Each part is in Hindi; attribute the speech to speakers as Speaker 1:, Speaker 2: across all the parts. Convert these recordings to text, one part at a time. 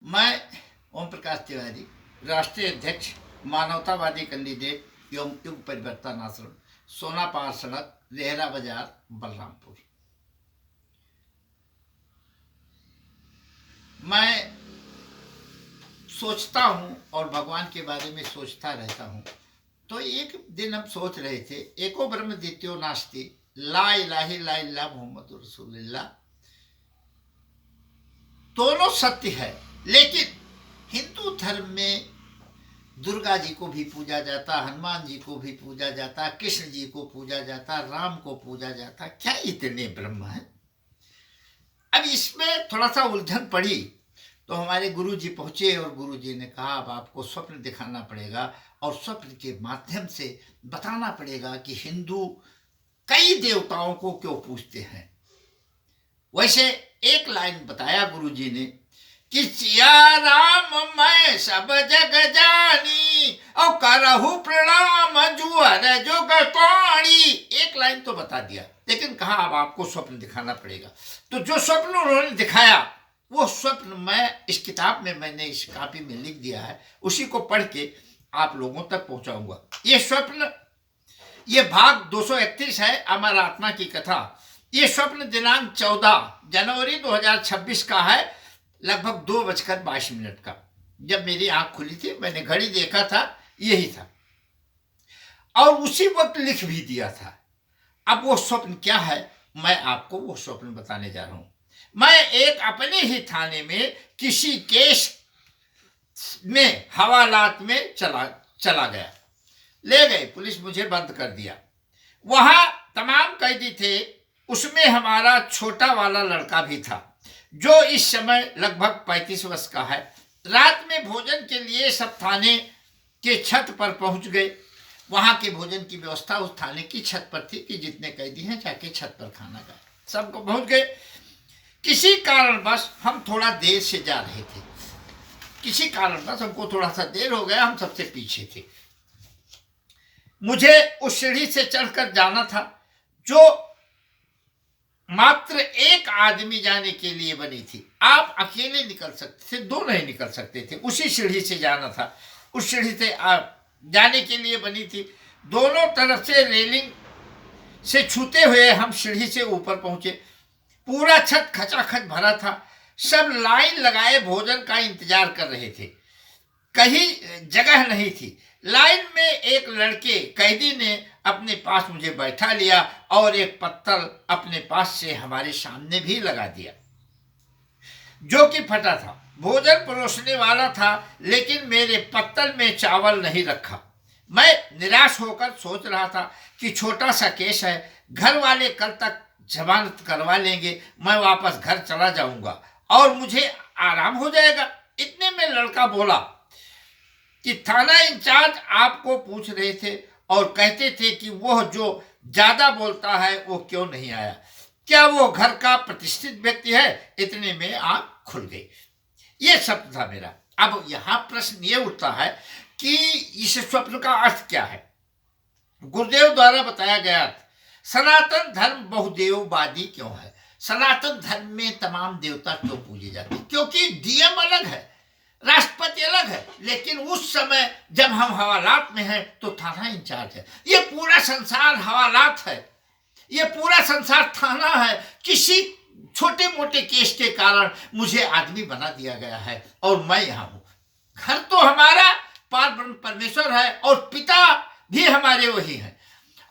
Speaker 1: मैं ओम प्रकाश तिवारी, राष्ट्रीय अध्यक्ष, मानवतावादी कैंडिडेट एवं युग परिवर्तन आश्रम, सोना पहाड़ सड़क, रेहरा बाजार, बलरामपुर। मैं सोचता हूँ और भगवान के बारे में सोचता रहता हूँ। तो एक दिन हम सोच रहे थे, एको ब्रह्म द्वितीयो नास्ति, ला इलाहा इल्लल्लाह मुहम्मदुर रसूलुल्लाह, दोनों सत्य है। लेकिन हिंदू धर्म में दुर्गा जी को भी पूजा जाता, हनुमान जी को भी पूजा जाता, कृष्ण जी को पूजा जाता, राम को पूजा जाता। क्या इतने ब्रह्म है? अब इसमें थोड़ा सा उलझन पड़ी तो हमारे गुरु जी पहुंचे और गुरु जी ने कहा, अब आपको स्वप्न दिखाना पड़ेगा और स्वप्न के माध्यम से बताना पड़ेगा कि हिंदू कई देवताओं को क्यों पूजते हैं। वैसे एक लाइन बताया गुरु जी ने कि सिया राम मैं सब जग जानी और करहु प्रणाम जुअर जोग पाणी। एक लाइन तो बता दिया, लेकिन कहा अब आपको स्वप्न दिखाना पड़ेगा। तो जो स्वप्न उन्होंने दिखाया वो स्वप्न मैं इस किताब में, मैंने इस कॉपी में लिख दिया है, उसी को पढ़ के आप लोगों तक पहुंचाऊंगा। ये स्वप्न, ये भाग 231 है, अमर आत्मा की कथा। ये स्वप्न दिनांक 14 जनवरी 2026 का है, लगभग 2:22 का। जब मेरी आंख खुली थी, मैंने घड़ी देखा था, यही था और उसी वक्त लिख भी दिया था। अब वो स्वप्न क्या है, मैं आपको वो स्वप्न बताने जा रहा हूं। मैं एक अपने ही थाने में किसी केस में हवालात में चला गया। ले गए, पुलिस मुझे बंद कर दिया। वहां तमाम कैदी थे, उसमें हमारा छोटा वाला लड़का भी था जो इस समय लगभग 35 वर्ष का है। रात में भोजन के लिए सब थाने के छत पर पहुंच गए। वहां के भोजन की व्यवस्था उस थाने की छत पर थी कि जितने कैदी हैं जाके छत पर खाना खाए। सबको पहुंच गए। किसी कारणवश हम थोड़ा देर से जा रहे थे, किसी कारणवश हमको थोड़ा सा देर हो गया, हम सबसे पीछे थे। मुझे उस सीढ़ी से चढ़कर जाना था जो मात्र एक आदमी जाने के लिए बनी थी। आप अकेले निकल सकते थे, दो नहीं निकल सकते थे। उसी सीढ़ी से जाना था, उस सीढ़ी से जाने के लिए बनी थी। दोनों तरफ से रेलिंग से छूते हुए हम सीढ़ी से ऊपर पहुंचे। पूरा छत खचाखच भरा था। सब लाइन लगाए भोजन का इंतजार कर रहे थे। कहीं जगह नहीं थी। लाइन में एक लड़के कैदी ने अपने पास मुझे बैठा लिया और एक पत्तल अपने पास से हमारे सामने भी लगा दिया, जो कि फटा था। भोजन परोसने वाला था, लेकिन मेरे पत्तल में चावल नहीं रखा। मैं निराश होकर सोच रहा था कि छोटा सा केस है, घर वाले कल तक जमानत करवा लेंगे, मैं वापस घर चला जाऊंगा और मुझे आराम हो जाएगा। इतने में लड़का बोला कि थाना इंचार्ज आपको पूछ रहे थे और कहते थे कि वह जो ज्यादा बोलता है वो क्यों नहीं आया, क्या वो घर का प्रतिष्ठित व्यक्ति है? इतने में आंख खुल गई। ये शब्द था मेरा। अब यहां प्रश्न ये उठता है कि इस स्वप्न का अर्थ क्या है। गुरुदेव द्वारा बताया गया, सनातन धर्म बहुदेववादी क्यों है? सनातन धर्म में तमाम देवता क्यों पूजे जाते? क्योंकि डीएम अलग है, राष्ट्रपति अलग है, लेकिन उस समय जब हम हवालात में हैं तो थाना इंचार्ज है। ये पूरा संसार हवालात है, ये पूरा संसार थाना है। किसी छोटे मोटे केस के कारण मुझे आदमी बना दिया गया है और मैं यहां हूं। घर तो हमारा पारब्रह्म परमेश्वर है और पिता भी हमारे वही हैं,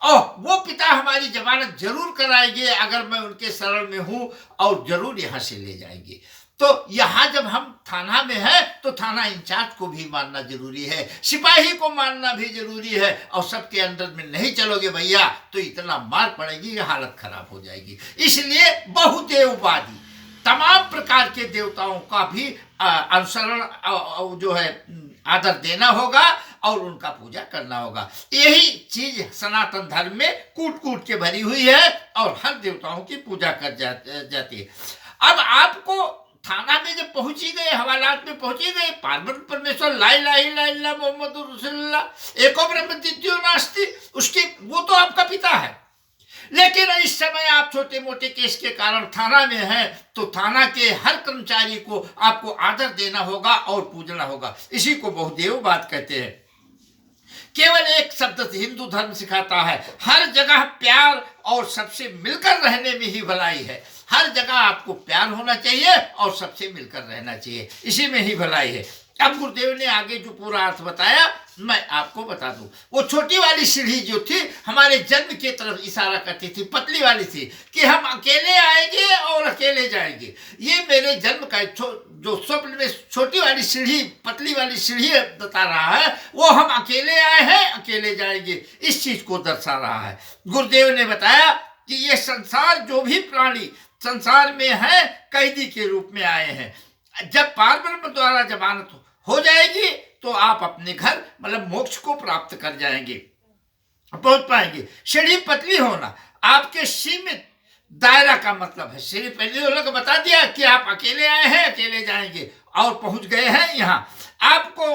Speaker 1: और वो पिता हमारी जमानत जरूर कराएंगे अगर मैं उनके शरण में हूं और जरूर यहां से ले जाएंगे। तो यहां जब हम थाना में हैं तो थाना इंचार्ज को भी मानना जरूरी है, सिपाही को मानना भी जरूरी है। और सबके अंडर में नहीं चलोगे भैया तो इतना मार पड़ेगी, हालत खराब हो जाएगी। इसलिए बहुदेववादी तमाम प्रकार के देवताओं का भी अनुसरण जो है आदर देना होगा और उनका पूजा करना होगा। यही चीज सनातन धर्म में कूट कूट के भरी हुई है और हर देवताओं की पूजा कर जाती है। अब आपको थाना में जब पहुंची गए, हवालात में पहुंची गए, पार्वती परमेश्वर ला इलाहा इल्लल्लाह मुहम्मदुर रसूलुल्लाह एको ब्रह्म द्वितीयो नास्ति, उसके वो तो आपका पिता है। लेकिन इस समय आप छोटे मोटे केस के कारण थाना में हैं, तो थाना के हर कर्मचारी को आपको आदर देना होगा और पूजना होगा। इसी को बहुदेववाद कहते हैं। केवल एक शब्द हिंदू धर्म सिखाता है, हर जगह प्यार और सबसे मिलकर रहने में ही भलाई है। हर जगह आपको प्यार होना चाहिए और सबसे मिलकर रहना चाहिए, इसी में ही भलाई है। अब गुरुदेव ने आगे जो पूरा अर्थ बताया मैं आपको बता दूं। वो छोटी वाली सीढ़ी जो थी हमारे जन्म की तरफ इशारा करती थी, पतली वाली थी कि हम अकेले आएंगे और अकेले जाएंगे। ये मेरे जन्म का जो स्वप्न में छोटी वाली सीढ़ी, पतली वाली सीढ़ी बता रहा है, वो हम अकेले आए हैं अकेले जाएंगे, इस चीज को दर्शा रहा है। गुरुदेव ने बताया कि ये संसार जो भी प्राणी संसार में है कैदी के रूप में आए हैं। जब पारब्रह्म द्वारा जमानत हो जाएगी तो आप अपने घर मतलब मोक्ष को प्राप्त कर जाएंगे, पहुंच पाएंगे। सीढ़ी पतली होना आपके सीमित दायरा का मतलब है। सीढ़ी पतली होने को बता दिया कि आप अकेले आए हैं अकेले जाएंगे और पहुंच गए हैं। यहाँ आपको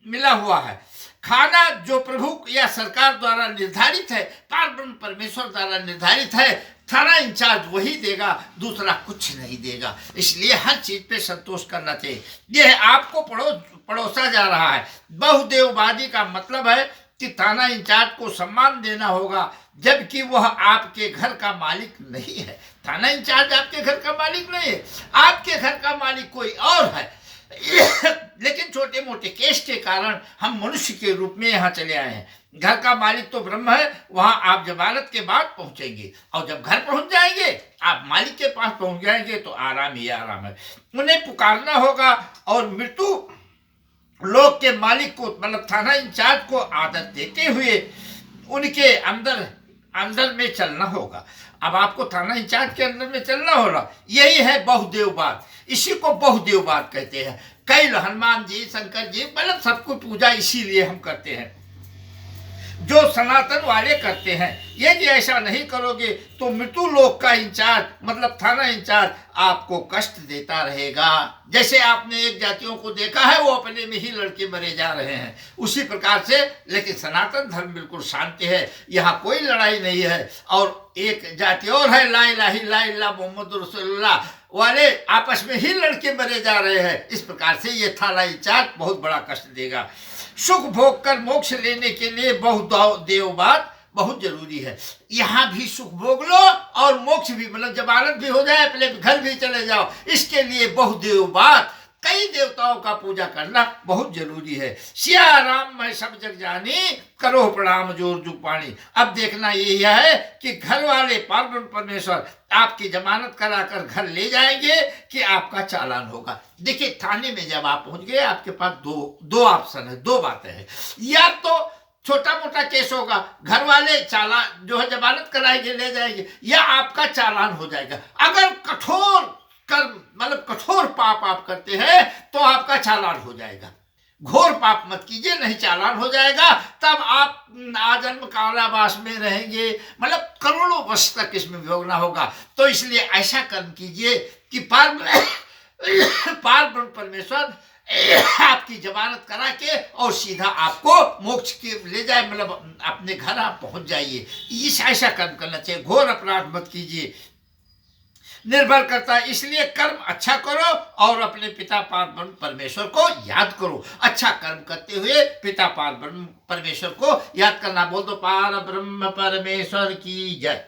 Speaker 1: मिला हुआ है खाना जो प्रभु या सरकार द्वारा निर्धारित है, पारब्रह्म परमेश्वर द्वारा निर्धारित है। थाना इंचार्ज वही देगा, दूसरा कुछ नहीं देगा। इसलिए हर चीज पे संतोष करना चाहिए। यह आपको पड़ोसा जा रहा है। बहुदेववादी का मतलब है कि थाना इंचार्ज को सम्मान देना होगा, जबकि वह आपके घर का मालिक नहीं है। थाना इंचार्ज आपके घर का मालिक नहीं है, आपके घर का मालिक कोई और है। लेकिन छोटे मोटे केस के कारण हम मनुष्य के रूप में यहाँ चले आए हैं। घर का मालिक तो ब्रह्म है, वहां आप जमानत के बाद पहुंचेंगे और जब घर पहुंच जाएंगे आप मालिक के पास पहुंच जाएंगे तो आराम ही आराम है। उन्हें पुकारना होगा और मृत्यु लोक के मालिक को मतलब थाना इंचार्ज को आदर देते हुए उनके अंदर में चलना होगा। अब आपको थाना इंचार्ज के अंदर में चलना होगा। यही है बहुदेववाद, इसी को बहुदेववाद कहते हैं। कई हनुमान जी, शंकर जी, मतलब सबको पूजा इसीलिए हम करते हैं जो सनातन वाले करते हैं। यदि ऐसा नहीं करोगे तो मृत्यु लोक का इंचार्ज मतलब थाना इंचार्ज आपको कष्ट देता रहेगा। जैसे आपने एक जातियों को देखा है वो अपने में ही लड़के मरे जा रहे हैं, उसी प्रकार से। लेकिन सनातन धर्म बिल्कुल शांति है, यहाँ कोई लड़ाई नहीं है। और एक जाति और है ला इलाहा इल्लल्लाह मुहम्मद रसूलुल्लाह वाले आपस में ही लड़के मरे जा रहे हैं। इस प्रकार से ये थाना इंचार्ज बहुत बड़ा कष्ट देगा। सुख भोग कर मोक्ष लेने के लिए बहुदेववाद बहुत जरूरी है। यहाँ भी सुख भोग लो और मोक्ष भी मतलब जमानत भी हो जाए, अपने घर भी चले जाओ। इसके लिए बहुदेववाद, कई देवताओं का पूजा करना बहुत जरूरी है। सिया राम मैं सब जग जानी, करो प्रणाम जोर जुग पानी। अब देखना यही है कि घर वाले पारब्रह्म परमेश्वर आपकी जमानत कराकर घर ले जाएंगे कि आपका चालान होगा। देखिए थाने में जब आप पहुंच गए आपके पास दो ऑप्शन है, दो बातें हैं। या तो छोटा मोटा केस होगा, घर वाले चालान जो है जमानत कराएंगे ले जाएंगे, या आपका चालान हो जाएगा। अगर कठोर मतलब कठोर पाप आप करते हैं तो आपका चालान हो जाएगा। घोर पाप मत कीजिए, नहीं चालान हो जाएगा। तब आप आजन्म कारावास में रहेंगे, मतलब करोड़ों वर्ष तक इसमें भोगना होगा। तो इसलिए ऐसा कर्म कीजिए कि पारब्रह्म परमेश्वर आपकी जमानत करा के और सीधा आपको मोक्ष के ले जाए, मतलब अपने घर आप पहुंच जाइए। इस ऐसा कर्म करना चाहिए, घोर अपराध मत कीजिए। निर्भर करता है, इसलिए कर्म अच्छा करो और अपने पिता पारब्रह्म परमेश्वर को याद करो। अच्छा कर्म करते हुए पिता पारब्रह्म परमेश्वर को याद करना। बोल दो पारब्रह्म परमेश्वर की जय।